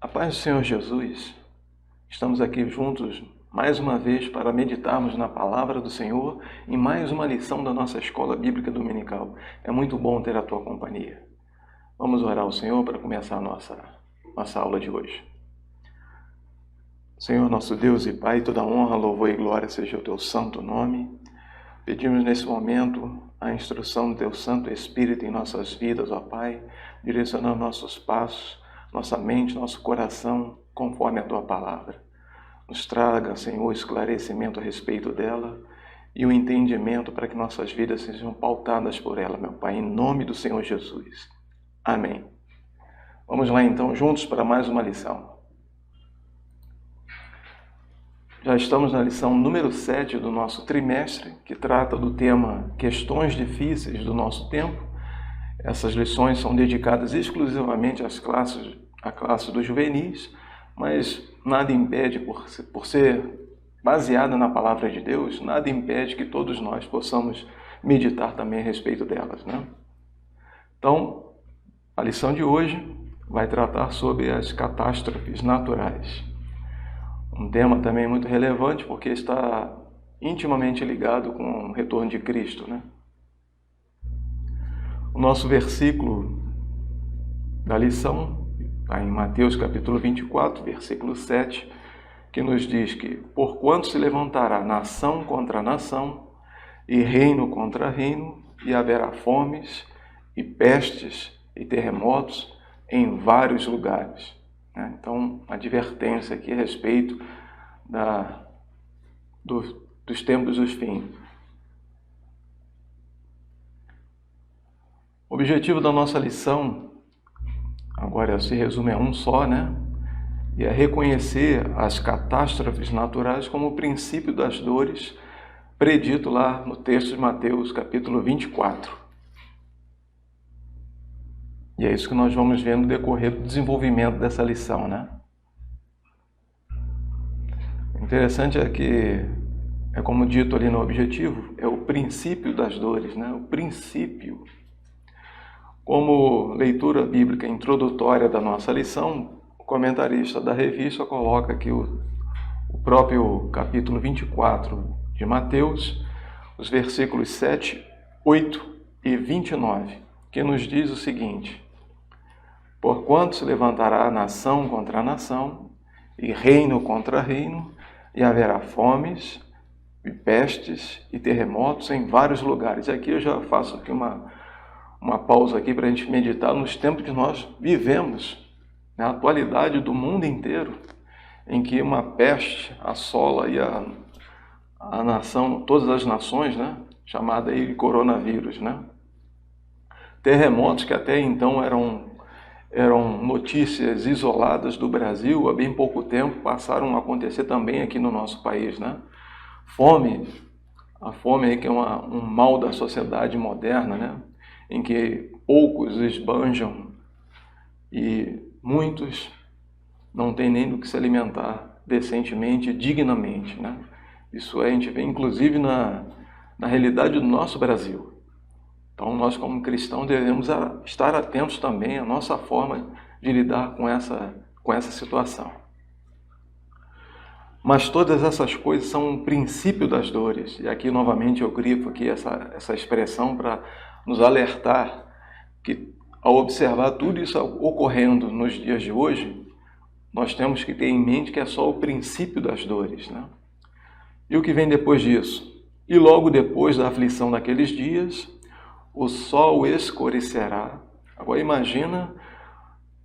A paz do Senhor Jesus. Estamos aqui juntos mais uma vez para meditarmos na palavra do Senhor em mais uma lição da nossa escola bíblica dominical. É muito bom ter a tua companhia. Vamos orar ao Senhor para começar a nossa aula de hoje. Senhor, nosso Deus e Pai, toda honra, louvor e glória seja o teu santo nome. Pedimos nesse momento a instrução do teu Santo Espírito em nossas vidas, ó Pai, direcionando nossos passos, nossa mente, nosso coração, conforme a Tua Palavra. Nos traga, Senhor, esclarecimento a respeito dela e o entendimento para que nossas vidas sejam pautadas por ela, meu Pai, em nome do Senhor Jesus. Amém. Vamos lá então, juntos para mais uma lição. Já estamos na lição número 7 do nosso trimestre, que trata do tema Questões Difíceis do Nosso Tempo. Essas lições são dedicadas exclusivamente à classe dos juvenis, mas nada impede, por ser baseada na palavra de Deus, nada impede que todos nós possamos meditar também a respeito delas, né? Então, a lição de hoje vai tratar sobre as catástrofes naturais. Um tema também muito relevante, porque está intimamente ligado com o retorno de Cristo, né? O nosso versículo da lição está em Mateus capítulo 24, versículo 7, que nos diz que porquanto se levantará nação contra nação e reino contra reino, e haverá fomes e pestes e terremotos em vários lugares. Então, uma advertência aqui a respeito dos tempos dos fins. O objetivo da nossa lição agora se resume a um só, né? E é reconhecer as catástrofes naturais como o princípio das dores predito lá no texto de Mateus, capítulo 24. E é isso que nós vamos ver no decorrer do desenvolvimento dessa lição, né? O interessante é que, é como dito ali no objetivo, é o princípio das dores, né? O princípio. Como leitura bíblica introdutória da nossa lição, o comentarista da revista coloca aqui o próprio capítulo 24 de Mateus, os versículos 7, 8 e 29, que nos diz o seguinte: porquanto se levantará nação contra nação, e reino contra reino, e haverá fomes, e pestes, e terremotos em vários lugares. E aqui eu já faço aqui uma pausa aqui para a gente meditar nos tempos que nós vivemos, na atualidade do mundo inteiro, em que uma peste assola aí a nação, todas as nações, né? Chamada aí de coronavírus, né? Terremotos que até então eram notícias isoladas do Brasil, há bem pouco tempo passaram a acontecer também aqui no nosso país, né? Fome, a fome aí que é um mal da sociedade moderna, né? Em que poucos esbanjam e muitos não têm nem do que se alimentar decentemente e dignamente, né? Isso a gente vê inclusive na realidade do nosso Brasil. Então nós como cristãos devemos estar atentos também à nossa forma de lidar com essa situação. Mas todas essas coisas são um princípio das dores. E aqui novamente eu grifo aqui essa expressão para nos alertar que ao observar tudo isso ocorrendo nos dias de hoje, nós temos que ter em mente que é só o princípio das dores, né? E o que vem depois disso? E logo depois da aflição daqueles dias, o sol escurecerá. Agora imagina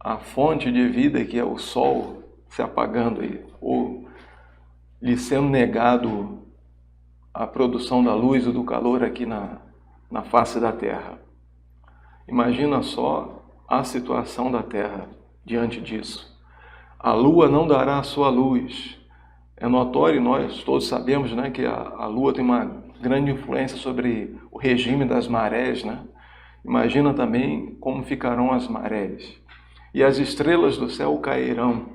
a fonte de vida que é o sol se apagando aí, ou lhe sendo negado a produção da luz e do calor aqui na face da Terra. Imagina só a situação da Terra diante disso. A lua não dará a sua luz. É notório, nós todos sabemos, né, que a lua tem uma grande influência sobre o regime das marés, né? Imagina também como ficarão as marés. E as estrelas do céu cairão,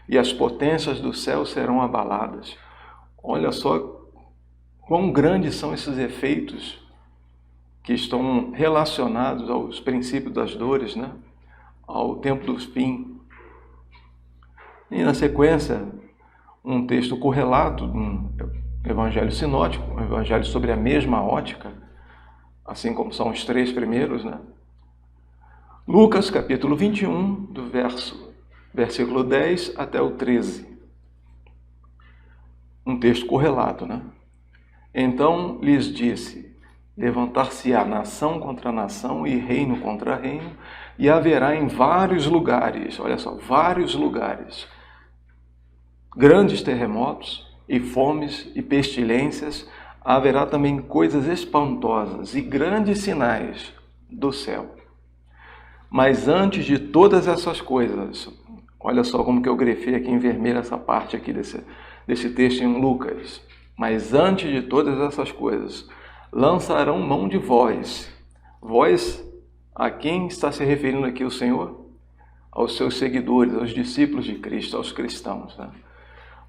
e as potências do céu serão abaladas. Olha só quão grandes são esses efeitos que estão relacionados aos princípios das dores, né? Ao tempo do fim. E na sequência, um texto correlato, um evangelho sinótico, um evangelho sobre a mesma ótica, assim como são os 3 primeiros, né? Lucas, capítulo 21, do versículo 10 até o 13. Um texto correlato, né? Então lhes disse: levantar-se-á nação contra nação e reino contra reino, e haverá em vários lugares, olha só, vários lugares, grandes terremotos e fomes e pestilências. Haverá também coisas espantosas e grandes sinais do céu. Mas antes de todas essas coisas, olha só como que eu grifei aqui em vermelho essa parte aqui desse texto em Lucas. Mas antes de todas essas coisas, lançarão mão de vós. Vós, a quem está se referindo aqui o Senhor? Aos seus seguidores, aos discípulos de Cristo, aos cristãos, né?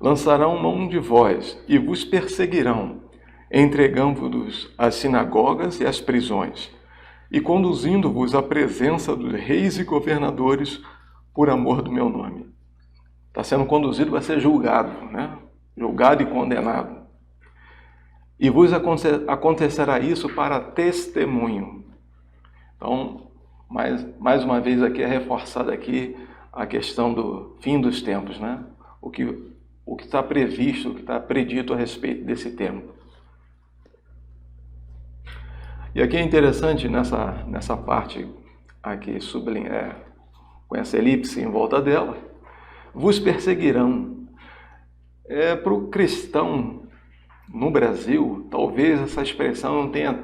Lançarão mão de vós e vos perseguirão, entregando-vos às sinagogas e às prisões, e conduzindo-vos à presença dos reis e governadores por amor do meu nome. Está sendo conduzido para ser julgado, né? Julgado e condenado. E vos acontecerá isso para testemunho. Então, mais uma vez aqui é reforçada aqui a questão do fim dos tempos, né? O que está previsto, o que está predito a respeito desse tempo. E aqui é interessante nessa parte aqui com essa elipse em volta dela, vos perseguirão. Para o cristão no Brasil, talvez essa expressão não tenha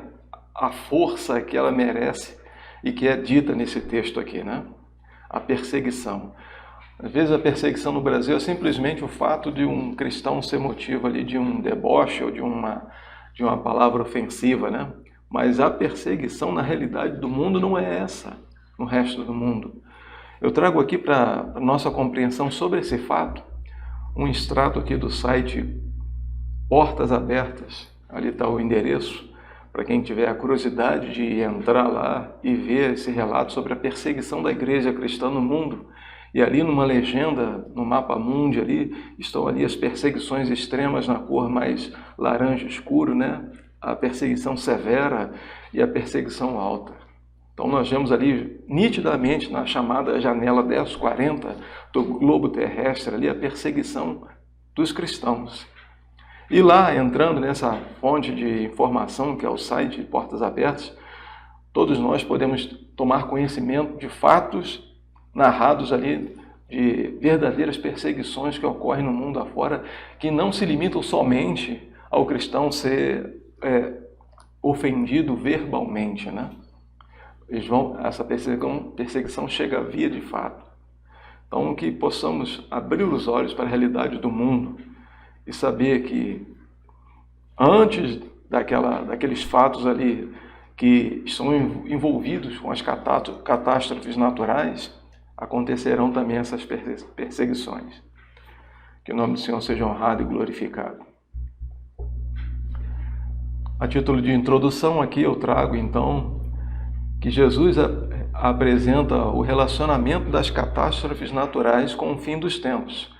a força que ela merece e que é dita nesse texto aqui, né? A perseguição. Às vezes a perseguição no Brasil é simplesmente o fato de um cristão ser motivo ali de um deboche ou de uma palavra ofensiva, né? Mas a perseguição na realidade do mundo não é essa, no resto do mundo. Eu trago aqui para nossa compreensão sobre esse fato um extrato aqui do site Portas Abertas. Ali está o endereço para quem tiver a curiosidade de entrar lá e ver esse relato sobre a perseguição da igreja cristã no mundo. E ali numa legenda, no mapa mundi ali, estão ali as perseguições extremas na cor mais laranja escuro, né? A perseguição severa e a perseguição alta. Então nós vemos ali nitidamente na chamada janela 1040 do globo terrestre ali a perseguição dos cristãos. E lá, entrando nessa fonte de informação que é o site Portas Abertas, todos nós podemos tomar conhecimento de fatos narrados ali, de verdadeiras perseguições que ocorrem no mundo afora, que não se limitam somente ao cristão ser ofendido verbalmente, né? Essa perseguição chega a via de fato. Então, que possamos abrir os olhos para a realidade do mundo e saber que antes daqueles fatos ali que estão envolvidos com as catástrofes naturais, acontecerão também essas perseguições. Que o nome do Senhor seja honrado e glorificado. A título de introdução aqui eu trago então que Jesus apresenta o relacionamento das catástrofes naturais com o fim dos tempos.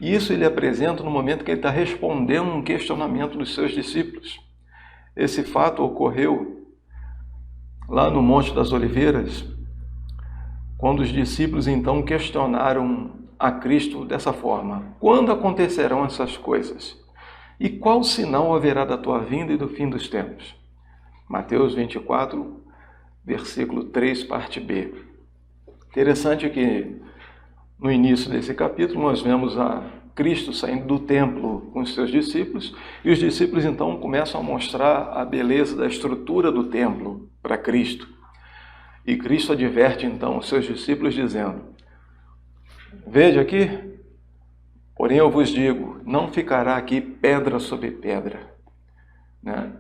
E isso ele apresenta no momento que ele está respondendo um questionamento dos seus discípulos. Esse fato ocorreu lá no Monte das Oliveiras, quando os discípulos então questionaram a Cristo dessa forma: quando acontecerão essas coisas? E qual sinal haverá da tua vinda e do fim dos tempos? Mateus 24, versículo 3, parte B. Interessante que no início desse capítulo nós vemos a Cristo saindo do templo com os seus discípulos, e os discípulos então começam a mostrar a beleza da estrutura do templo para Cristo. E Cristo adverte então os seus discípulos dizendo: veja aqui, porém eu vos digo, não ficará aqui pedra sobre pedra, né?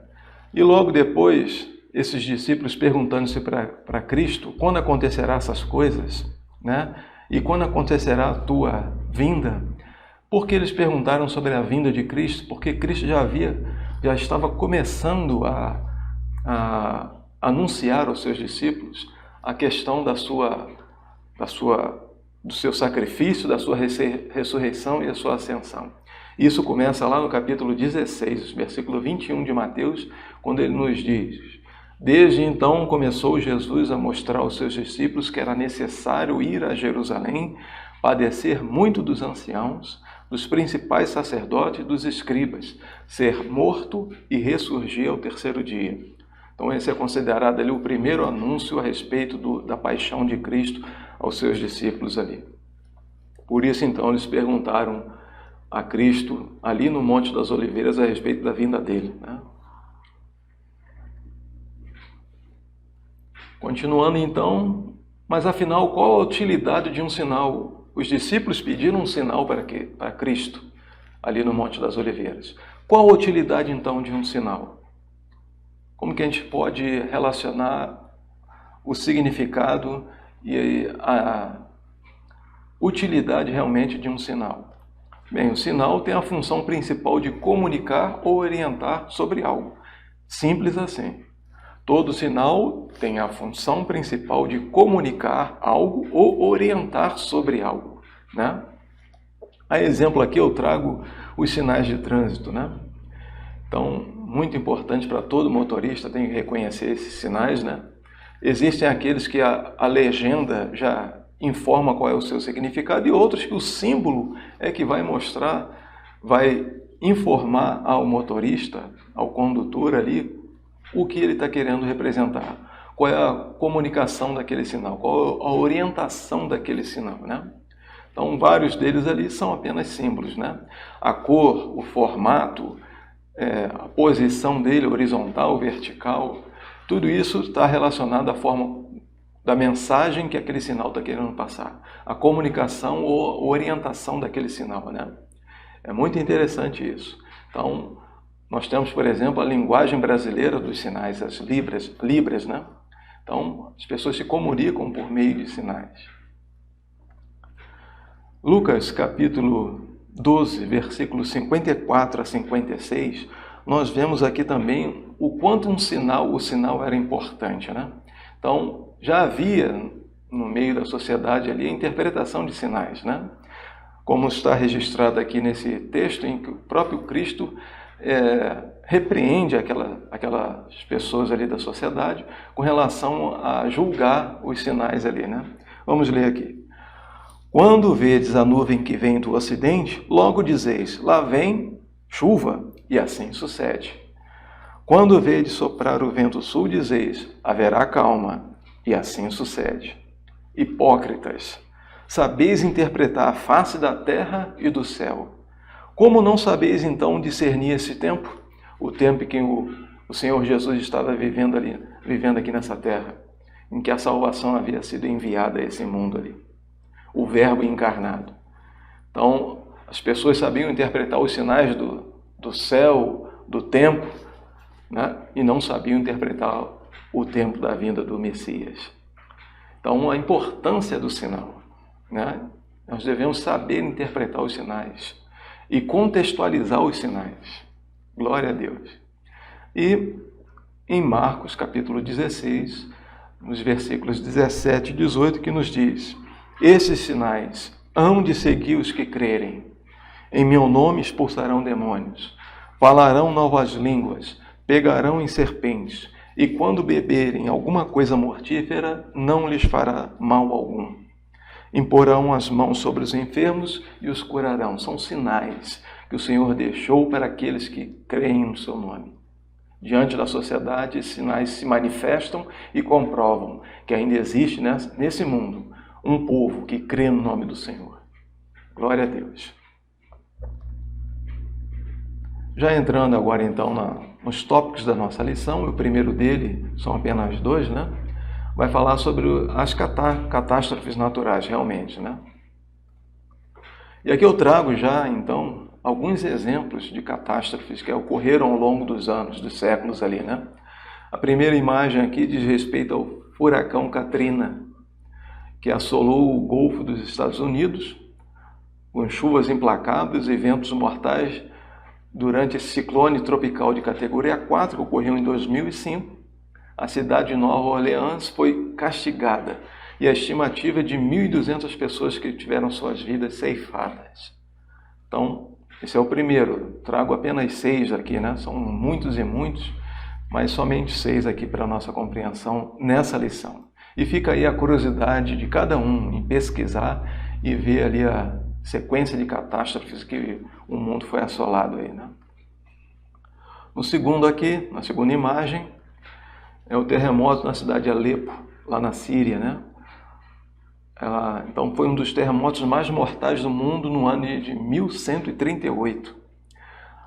E logo depois, esses discípulos perguntando-se para Cristo, quando acontecerá essas coisas, né? E quando acontecerá a tua vinda? Porque eles perguntaram sobre a vinda de Cristo, porque Cristo já estava começando a anunciar aos seus discípulos a questão do seu sacrifício, da sua ressurreição e a sua ascensão. Isso começa lá no capítulo 16, versículo 21 de Mateus, quando ele nos diz: desde então começou Jesus a mostrar aos seus discípulos que era necessário ir a Jerusalém, padecer muito dos anciãos, dos principais sacerdotes e dos escribas, ser morto e ressurgir ao terceiro dia. Então esse é considerado ali o primeiro anúncio a respeito da paixão de Cristo aos seus discípulos ali. Por isso então eles perguntaram a Cristo ali no Monte das Oliveiras a respeito da vinda dele, né? Continuando então, mas afinal qual a utilidade de um sinal? Os discípulos pediram um sinal para quê? Para Cristo, ali no Monte das Oliveiras. Qual a utilidade então de um sinal? Como que a gente pode relacionar o significado e a utilidade realmente de um sinal? Bem, o sinal tem a função principal de comunicar ou orientar sobre algo. Simples assim. Todo sinal tem a função principal de comunicar algo ou orientar sobre algo, né? A exemplo aqui eu trago os sinais de trânsito, né? Então, muito importante para todo motorista, tem que reconhecer esses sinais, né? Existem aqueles que a legenda já informa qual é o seu significado e outros que o símbolo é que vai mostrar, vai informar ao motorista, ao condutor ali, o que ele está querendo representar. Qual é a comunicação daquele sinal, qual a orientação daquele sinal, né? Então, vários deles ali são apenas símbolos, né? A cor, o formato, a posição dele, horizontal, vertical, tudo isso está relacionado à forma da mensagem que aquele sinal está querendo passar, a comunicação ou orientação daquele sinal, né? É muito interessante isso. Então, nós temos, por exemplo, a linguagem brasileira dos sinais, as libras, né? Então, as pessoas se comunicam por meio de sinais. Lucas, capítulo 12, versículos 54 a 56, nós vemos aqui também o quanto o sinal era importante, né? Então, já havia no meio da sociedade ali a interpretação de sinais, né? Como está registrado aqui nesse texto em que o próprio Cristo repreende aquelas pessoas ali da sociedade com relação a julgar os sinais ali, né? Vamos ler aqui. Quando vedes a nuvem que vem do ocidente, logo dizeis, lá vem chuva, e assim sucede. Quando vedes soprar o vento sul, dizeis, haverá calma, e assim sucede. Hipócritas, sabeis interpretar a face da terra e do céu. Como não sabeis então discernir esse tempo? O tempo em que o Senhor Jesus estava vivendo aqui nessa terra, em que a salvação havia sido enviada a esse mundo ali. O Verbo encarnado. Então, as pessoas sabiam interpretar os sinais do céu, do tempo, né? E não sabiam interpretar o tempo da vinda do Messias. Então, a importância do sinal, né? Nós devemos saber interpretar os sinais e contextualizar os sinais. Glória a Deus. E em Marcos, capítulo 16, nos versículos 17 e 18, que nos diz: esses sinais hão de seguir os que crerem. Em meu nome expulsarão demônios, falarão novas línguas, pegarão em serpentes, e quando beberem alguma coisa mortífera, não lhes fará mal algum. Imporão as mãos sobre os enfermos e os curarão. São sinais que o Senhor deixou para aqueles que creem no seu nome. Diante da sociedade, esses sinais se manifestam e comprovam que ainda existe nesse mundo um povo que crê no nome do Senhor. Glória a Deus. Já entrando agora então nos tópicos da nossa lição, o primeiro dele, são apenas 2, né? Vai falar sobre as catástrofes naturais, realmente, né? E aqui eu trago já, então, alguns exemplos de catástrofes que ocorreram ao longo dos anos, dos séculos ali, né? A primeira imagem aqui diz respeito ao furacão Katrina, que assolou o Golfo dos Estados Unidos, com chuvas implacáveis e ventos mortais durante esse ciclone tropical de categoria 4, que ocorreu em 2005. A cidade de Nova Orleans foi castigada e a estimativa é de 1.200 pessoas que tiveram suas vidas ceifadas. Então, esse é o primeiro. Trago apenas 6 aqui, né? São muitos e muitos, mas somente 6 aqui para a nossa compreensão nessa lição. E fica aí a curiosidade de cada um em pesquisar e ver ali a sequência de catástrofes que o mundo foi assolado aí, né? No segundo aqui, na segunda imagem, é o terremoto na cidade de Alepo, lá na Síria, né? Então foi um dos terremotos mais mortais do mundo no ano de 1138.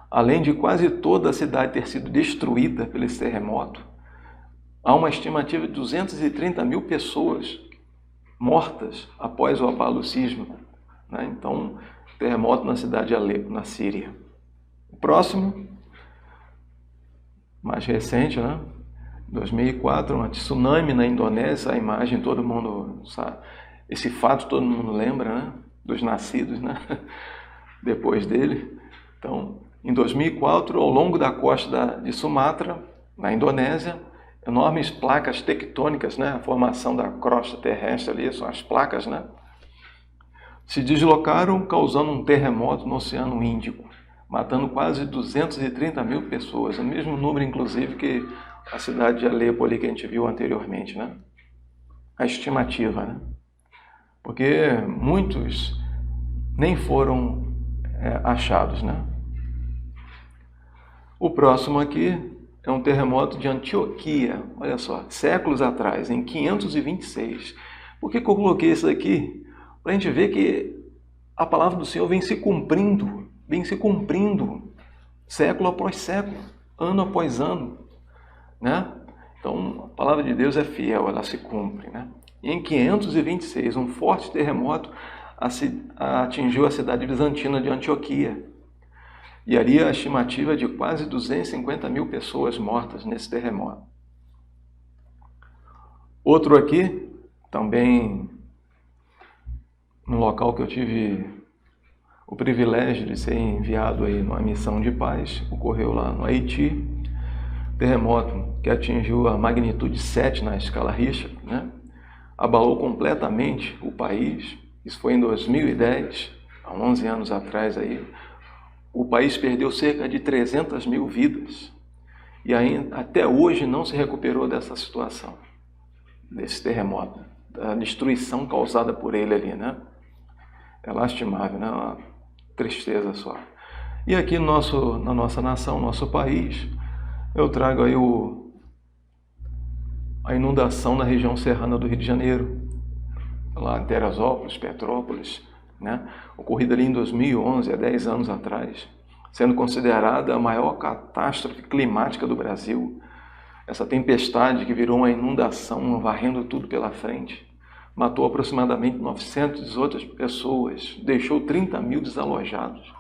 Além de quase toda a cidade ter sido destruída pelo esse terremoto, há uma estimativa de 230 mil pessoas mortas após o abalo sísmico, né? Então, terremoto na cidade de Alepo, na Síria. O próximo, mais recente, né? 2004, um tsunami na Indonésia. A imagem todo mundo sabe. Esse fato todo mundo lembra, né? Dos nascidos, né? Depois dele. Então, em 2004, ao longo da costa de Sumatra, na Indonésia, enormes placas tectônicas, né? A formação da crosta terrestre ali, são as placas, né? Se deslocaram, causando um terremoto no Oceano Índico, matando quase 230 mil pessoas, o mesmo número, inclusive, que a cidade de Alepo ali que a gente viu anteriormente, né? A estimativa, né? Porque muitos nem foram achados, né? O próximo aqui é um terremoto de Antioquia, olha só, séculos atrás, em 526. Por que eu coloquei isso aqui? Para a gente ver que a palavra do Senhor vem se cumprindo, século após século, ano após ano, né? Então, a palavra de Deus é fiel, ela se cumpre, né? E em 526, um forte terremoto atingiu a cidade bizantina de Antioquia. E ali a estimativa é de quase 250 mil pessoas mortas nesse terremoto. Outro aqui, também no local que eu tive o privilégio de ser enviado aí numa missão de paz, ocorreu lá no Haiti, terremoto que atingiu a magnitude 7 na escala Richter, né? Abalou completamente o país. Isso foi em 2010, há 11 anos atrás aí. O país perdeu cerca de 300 mil vidas e ainda, até hoje não se recuperou dessa situação, desse terremoto, da destruição causada por ele ali, né? É lastimável, né? Uma tristeza só. E aqui na nossa nação, nosso país, eu trago aí a inundação na região serrana do Rio de Janeiro, lá em Teresópolis, Petrópolis, né? Ocorrida ali em 2011, há 10 anos atrás, sendo considerada a maior catástrofe climática do Brasil. Essa tempestade que virou uma inundação, varrendo tudo pela frente, matou aproximadamente 900 outras pessoas, deixou 30 mil desalojados.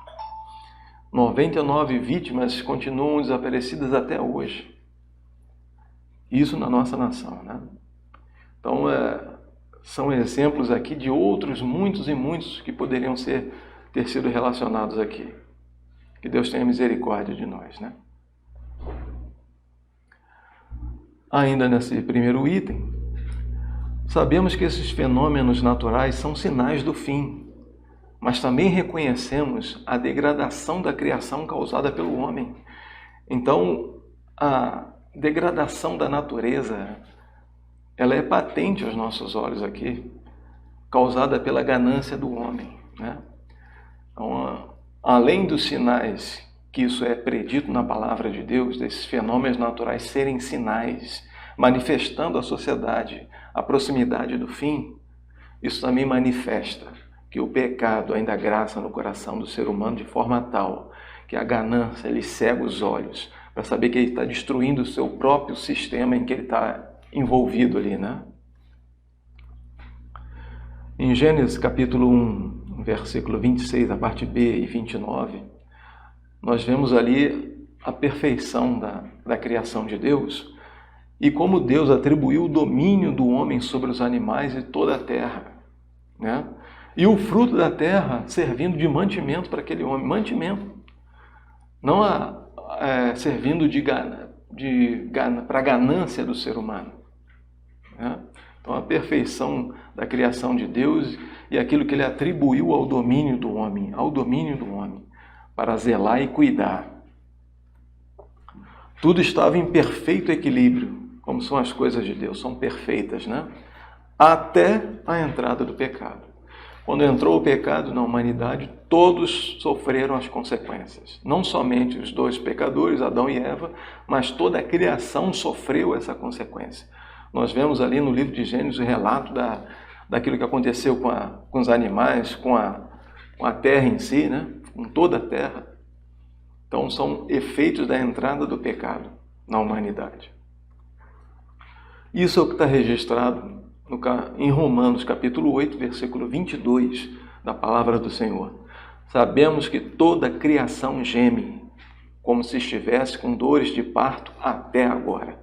99 vítimas continuam desaparecidas até hoje. Isso na nossa nação, né? Então, são exemplos aqui de outros, muitos e muitos, que poderiam ter sido relacionados aqui. Que Deus tenha misericórdia de nós, né? Ainda nesse primeiro item, sabemos que esses fenômenos naturais são sinais do fim, mas também reconhecemos a degradação da criação causada pelo homem. Então, a degradação da natureza, ela é patente aos nossos olhos aqui, causada pela ganância do homem, né? Então, além dos sinais que isso é predito na palavra de Deus, desses fenômenos naturais serem sinais, manifestando à sociedade a proximidade do fim, isso também manifesta que o pecado ainda graça no coração do ser humano de forma tal que a ganância lhe cega os olhos para saber que ele está destruindo o seu próprio sistema em que ele está envolvido ali, né? Em Gênesis capítulo 1, versículo 26, a parte B e 29, nós vemos ali a perfeição da criação de Deus e como Deus atribuiu o domínio do homem sobre os animais e toda a terra, né? E o fruto da terra servindo de mantimento para aquele homem, mantimento, não servindo para a ganância do ser humano, né? Então, a perfeição da criação de Deus e aquilo que Ele atribuiu ao domínio do homem, para zelar e cuidar. Tudo estava em perfeito equilíbrio, como são as coisas de Deus, são perfeitas, né? Até a entrada do pecado. Quando entrou o pecado na humanidade, todos sofreram as consequências. Não somente os dois pecadores, Adão e Eva, mas toda a criação sofreu essa consequência. Nós vemos ali no livro de Gênesis o relato daquilo que aconteceu com os animais, com a terra em si, né? Com toda a terra. Então, são efeitos da entrada do pecado na humanidade. Isso é o que está registrado em Romanos, capítulo 8, versículo 22, da palavra do Senhor. Sabemos que toda a criação geme, como se estivesse com dores de parto até agora.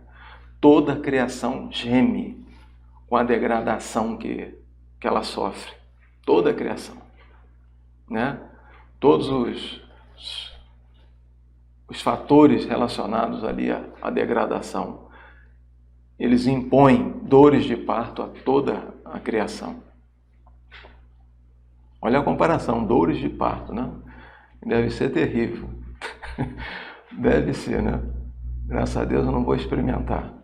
Toda a criação geme com a degradação que ela sofre. Toda a criação. Né? Todos os fatores relacionados ali à degradação, eles impõem dores de parto a toda a criação. Olha a comparação, dores de parto, né? Deve ser terrível. Deve ser, né? Graças a Deus eu não vou experimentar.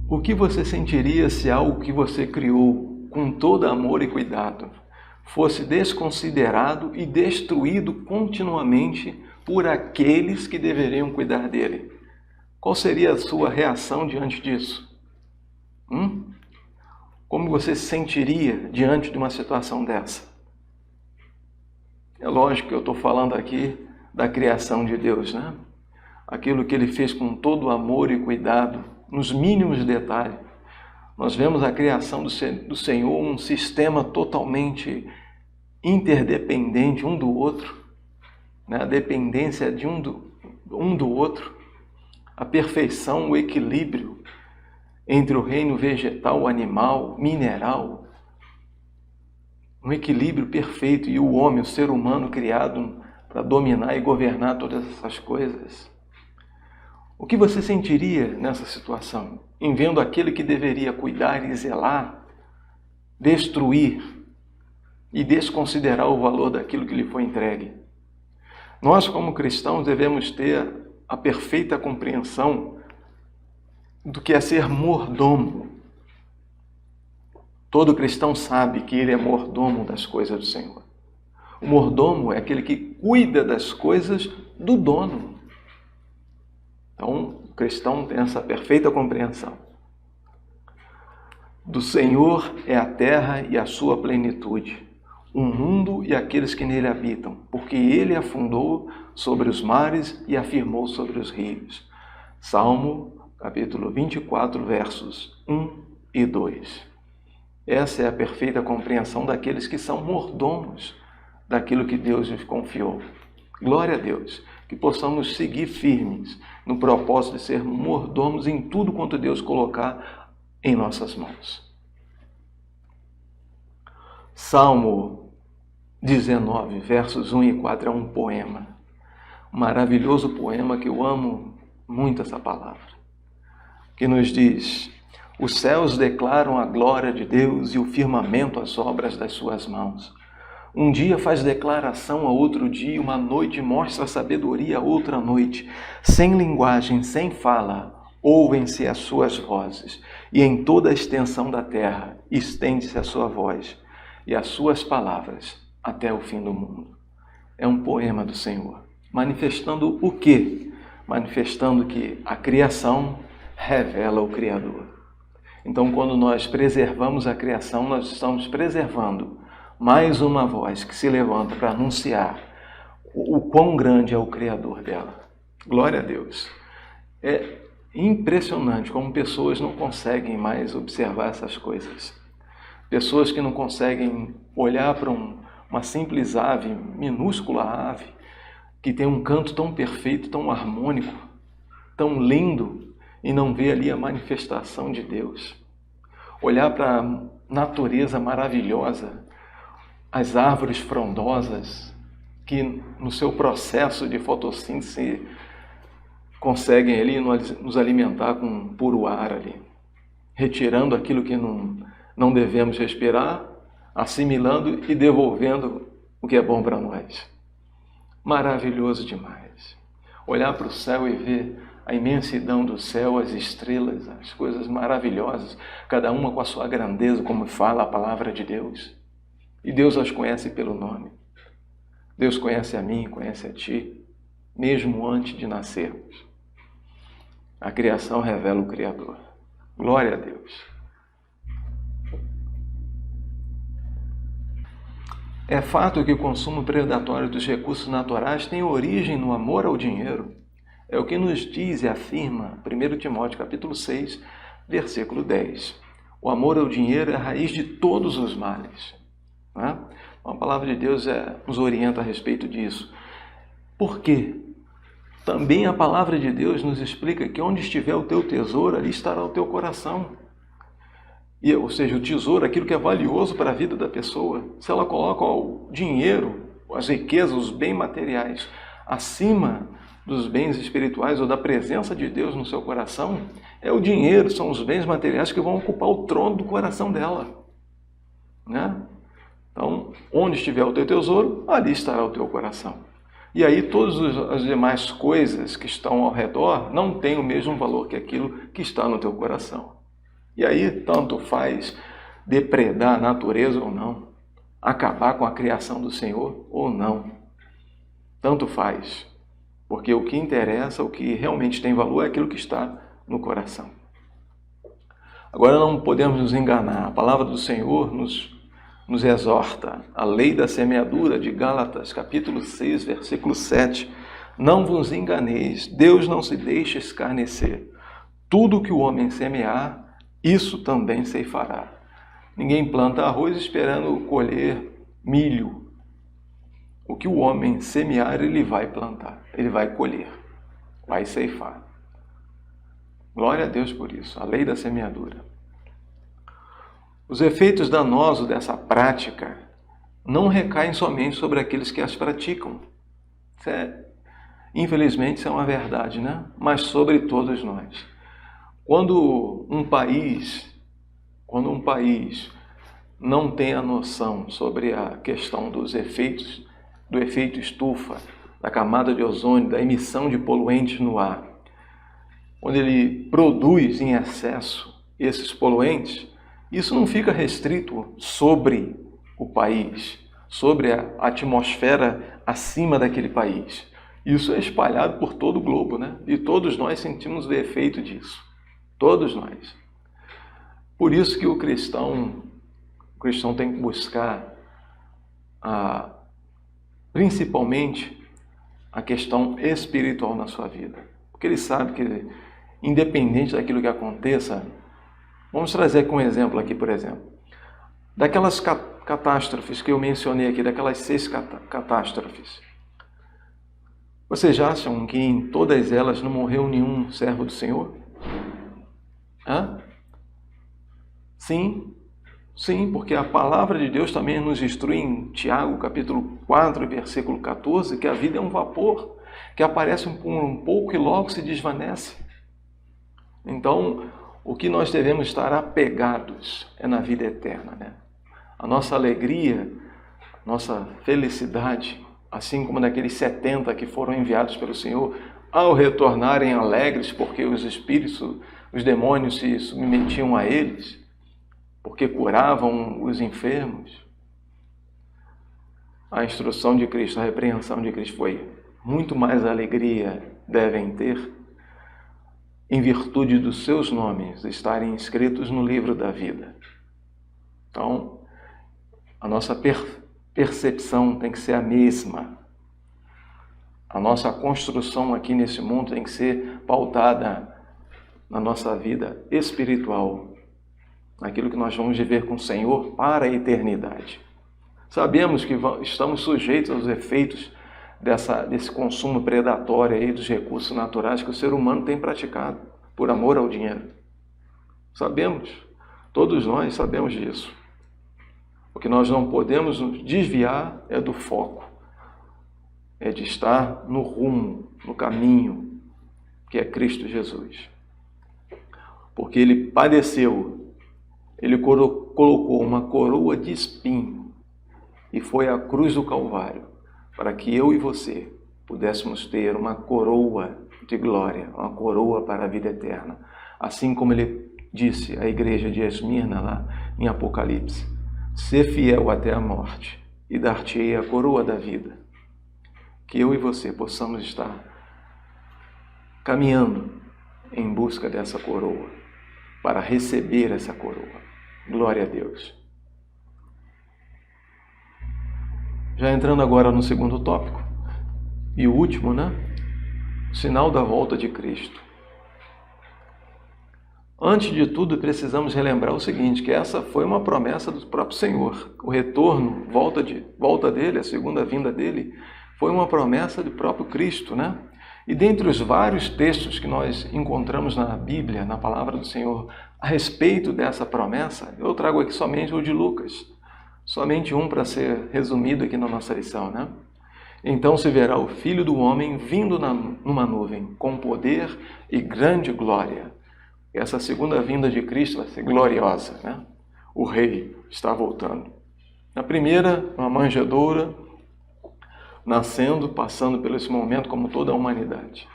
O que você sentiria se algo que você criou com todo amor e cuidado fosse desconsiderado e destruído continuamente por aqueles que deveriam cuidar dele? Qual seria a sua reação diante disso? Como você se sentiria diante de uma situação dessa? É lógico que eu estou falando aqui da criação de Deus, né? Aquilo que Ele fez com todo amor e cuidado, nos mínimos detalhes. Nós vemos a criação do Senhor, um sistema totalmente interdependente um do outro, né? A dependência de um do outro, a perfeição, o equilíbrio entre o reino vegetal, animal, mineral, um equilíbrio perfeito, e o homem, o ser humano criado para dominar e governar todas essas coisas. O que você sentiria nessa situação, em vendo aquele que deveria cuidar e zelar, destruir e desconsiderar o valor daquilo que lhe foi entregue? Nós, como cristãos, devemos ter a perfeita compreensão do que é ser mordomo. Todo cristão sabe que ele é mordomo das coisas do Senhor. O mordomo é aquele que cuida das coisas do dono. Então, o cristão tem essa perfeita compreensão. Do Senhor é a terra e a sua plenitude, o mundo e aqueles que nele habitam, porque ele a fundou sobre os mares e afirmou sobre os rios. Salmo, capítulo 24, versos 1 e 2. Essa é a perfeita compreensão daqueles que são mordomos daquilo que Deus lhes confiou. Glória a Deus, que possamos seguir firmes no propósito de ser mordomos em tudo quanto Deus colocar em nossas mãos. Salmo 19, versos 1 e 4 é um poema, um maravilhoso poema que eu amo muito essa palavra, que nos diz: os céus declaram a glória de Deus e o firmamento as obras das suas mãos. Um dia faz declaração a outro dia, uma noite mostra sabedoria a outra noite. Sem linguagem, sem fala, ouvem-se as suas vozes, e em toda a extensão da terra estende-se a sua voz e as suas palavras até o fim do mundo. É um poema do Senhor, manifestando o quê? Manifestando que a criação revela o Criador. Então, quando nós preservamos a criação, nós estamos preservando mais uma voz que se levanta para anunciar o quão grande é o Criador dela. Glória a Deus. É impressionante como pessoas não conseguem mais observar essas coisas. Pessoas que não conseguem olhar para uma simples ave, minúscula ave, que tem um canto tão perfeito, tão harmônico, tão lindo, e não ver ali a manifestação de Deus. Olhar para a natureza maravilhosa, as árvores frondosas, que no seu processo de fotossíntese conseguem ali nos alimentar com puro ar ali, retirando aquilo que não devemos respirar, assimilando e devolvendo o que é bom para nós. Maravilhoso demais. Olhar para o céu e ver a imensidão do céu, as estrelas, as coisas maravilhosas, cada uma com a sua grandeza, como fala a palavra de Deus. E Deus as conhece pelo nome. Deus conhece a mim, conhece a ti, mesmo antes de nascermos. A criação revela o Criador. Glória a Deus. É fato que o consumo predatório dos recursos naturais tem origem no amor ao dinheiro. É o que nos diz e afirma 1 Timóteo capítulo 6, versículo 10. O amor ao dinheiro é a raiz de todos os males. Né? A palavra de Deus nos orienta a respeito disso. Por quê? Também a palavra de Deus nos explica que onde estiver o teu tesouro, ali estará o teu coração. Ou seja, o tesouro, aquilo que é valioso para a vida da pessoa. Se ela coloca o dinheiro, as riquezas, os bens materiais, acima dos bens espirituais ou da presença de Deus no seu coração, é o dinheiro, são os bens materiais que vão ocupar o trono do coração dela. Né? Então, onde estiver o teu tesouro, ali estará o teu coração. E aí todas as demais coisas que estão ao redor não têm o mesmo valor que aquilo que está no teu coração. E aí tanto faz depredar a natureza ou não, acabar com a criação do Senhor ou não. Tanto faz, porque o que interessa, o que realmente tem valor é aquilo que está no coração. Agora não podemos nos enganar, a palavra do Senhor nos exorta, a lei da semeadura de Gálatas, capítulo 6, versículo 7. Não vos enganeis, Deus não se deixa escarnecer. Tudo que o homem semear, isso também ceifará. Ninguém planta arroz esperando colher milho. O que o homem semear, ele vai plantar, ele vai colher, vai ceifar. Glória a Deus por isso, a lei da semeadura. Os efeitos danosos dessa prática não recaem somente sobre aqueles que as praticam. Infelizmente, isso é uma verdade, né? Mas sobre todos nós. Quando um país não tem a noção sobre a questão dos efeitos, do efeito estufa, da camada de ozônio, da emissão de poluentes no ar, quando ele produz em excesso esses poluentes, isso não fica restrito sobre o país, sobre a atmosfera acima daquele país. Isso é espalhado por todo o globo, né? E todos nós sentimos o efeito disso. Todos nós. Por isso que o cristão tem que buscar principalmente a questão espiritual na sua vida. Porque ele sabe que, independente daquilo que aconteça, vamos trazer aqui um exemplo aqui, por exemplo. Daquelas catástrofes que eu mencionei aqui, daquelas 6 catástrofes. Vocês acham que em todas elas não morreu nenhum servo do Senhor? Sim, porque a palavra de Deus também nos instrui em Tiago, capítulo 4, versículo 14, que a vida é um vapor, que aparece por um pouco e logo se desvanece. Então, o que nós devemos estar apegados é na vida eterna, né? A nossa alegria, nossa felicidade, assim como daqueles 70 que foram enviados pelo Senhor, ao retornarem alegres porque os espíritos, os demônios se submetiam a eles, porque curavam os enfermos. A instrução de Cristo, a repreensão de Cristo foi: muito mais alegria devem ter em virtude dos seus nomes estarem inscritos no livro da vida. Então, a nossa percepção tem que ser a mesma. A nossa construção aqui nesse mundo tem que ser pautada na nossa vida espiritual, naquilo que nós vamos viver com o Senhor para a eternidade. Sabemos que estamos sujeitos aos efeitos desse consumo predatório aí dos recursos naturais que o ser humano tem praticado por amor ao dinheiro. Sabemos, todos nós sabemos disso. O que nós não podemos nos desviar é do foco, é de estar no rumo, no caminho que é Cristo Jesus. Porque ele padeceu, ele colocou uma coroa de espinho e foi à cruz do Calvário para que eu e você pudéssemos ter uma coroa de glória, uma coroa para a vida eterna. Assim como ele disse à igreja de Esmirna lá em Apocalipse: ser fiel até a morte e dar-te-ei a coroa da vida. Que eu e você possamos estar caminhando em busca dessa coroa, para receber essa coroa. Glória a Deus. Já entrando agora no segundo tópico, e o último, né? O sinal da volta de Cristo. Antes de tudo, precisamos relembrar o seguinte, que essa foi uma promessa do próprio Senhor. O retorno, volta dele, a segunda vinda dele, foi uma promessa do próprio Cristo, né? E dentre os vários textos que nós encontramos na Bíblia, na palavra do Senhor, a respeito dessa promessa, eu trago aqui somente o de Lucas. Somente um para ser resumido aqui na nossa lição, né? Então se verá o Filho do Homem vindo numa nuvem, com poder e grande glória. Essa segunda vinda de Cristo vai ser gloriosa, né? O Rei está voltando. Na primeira, uma manjedoura, nascendo, passando por esse momento como toda a humanidade.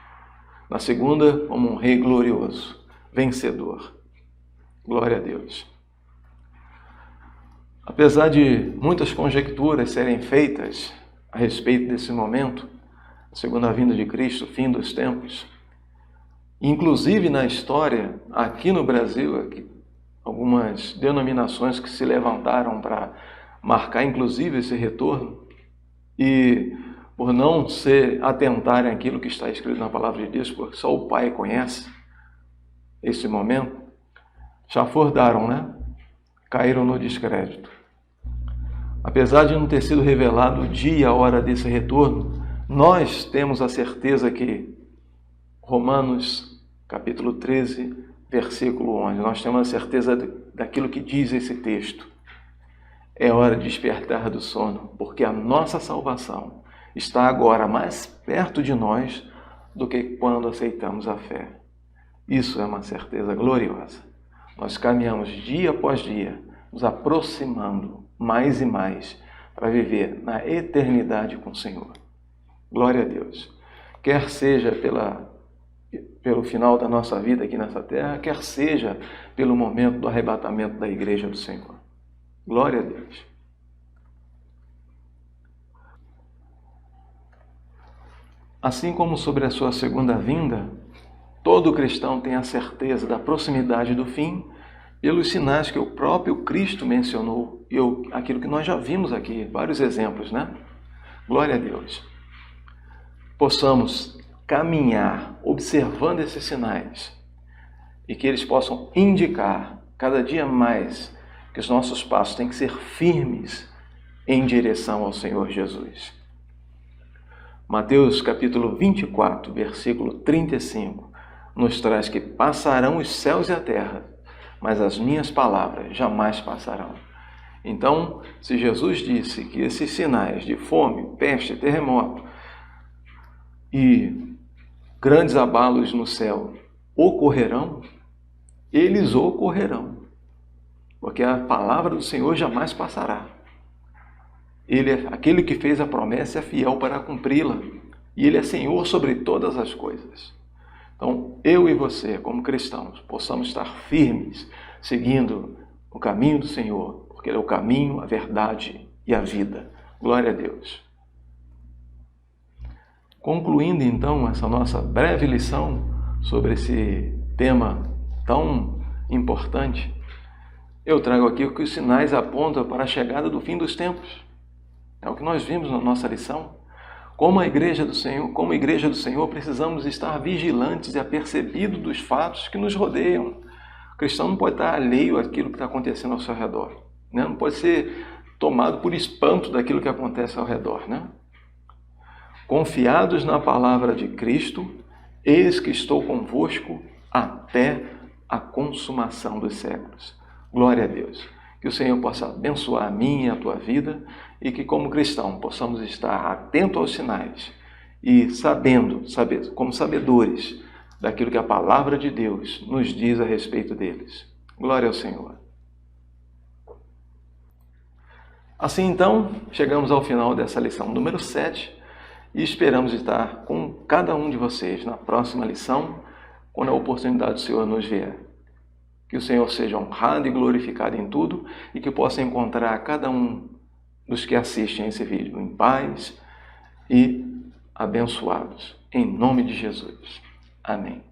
Na segunda, como um Rei glorioso, vencedor. Glória a Deus. Apesar de muitas conjecturas serem feitas a respeito desse momento, a segunda vinda de Cristo, o fim dos tempos, inclusive na história, aqui no Brasil, algumas denominações que se levantaram para marcar inclusive esse retorno, e por não se atentarem àquilo que está escrito na palavra de Deus, porque só o Pai conhece esse momento, chafordaram, né? Caíram no descrédito. Apesar de não ter sido revelado o dia e a hora desse retorno, nós temos a certeza que Romanos capítulo 13, versículo 11, nós temos a certeza daquilo que diz esse texto. É hora de despertar do sono, porque a nossa salvação está agora mais perto de nós do que quando aceitamos a fé. Isso é uma certeza gloriosa. Nós caminhamos dia após dia, nos aproximando mais e mais para viver na eternidade com o Senhor. Glória a Deus. Quer seja pelo final da nossa vida aqui nessa terra, quer seja pelo momento do arrebatamento da igreja do Senhor. Glória a Deus. Assim como sobre a sua segunda vinda, todo cristão tem a certeza da proximidade do fim pelos sinais que o próprio Cristo mencionou e aquilo que nós já vimos aqui, vários exemplos, né? Glória a Deus. Possamos caminhar observando esses sinais e que eles possam indicar cada dia mais que os nossos passos têm que ser firmes em direção ao Senhor Jesus. Mateus capítulo 24, versículo 35, nos traz que passarão os céus e a terra, mas as minhas palavras jamais passarão. Então, se Jesus disse que esses sinais de fome, peste, terremoto e grandes abalos no céu ocorrerão, eles ocorrerão, porque a palavra do Senhor jamais passará. Ele é aquele que fez a promessa, é fiel para cumpri-la, e Ele é Senhor sobre todas as coisas. Então, eu e você, como cristãos, possamos estar firmes, seguindo o caminho do Senhor, porque Ele é o caminho, a verdade e a vida. Glória a Deus. Concluindo, então, essa nossa breve lição sobre esse tema tão importante, eu trago aqui o que os sinais apontam para a chegada do fim dos tempos. É o que nós vimos na nossa lição. Como igreja do Senhor, precisamos estar vigilantes e apercebidos dos fatos que nos rodeiam. O cristão não pode estar alheio àquilo que está acontecendo ao seu redor, né? Não pode ser tomado por espanto daquilo que acontece ao redor, né? Confiados na palavra de Cristo, eis que estou convosco até a consumação dos séculos. Glória a Deus. Que o Senhor possa abençoar a minha e a tua vida e que, como cristão, possamos estar atentos aos sinais e como sabedores, daquilo que a palavra de Deus nos diz a respeito deles. Glória ao Senhor. Assim então, chegamos ao final dessa lição número 7 e esperamos estar com cada um de vocês na próxima lição, quando a oportunidade do Senhor nos vier. Que o Senhor seja honrado e glorificado em tudo e que possa encontrar cada um dos que assistem esse vídeo em paz e abençoados. Em nome de Jesus. Amém.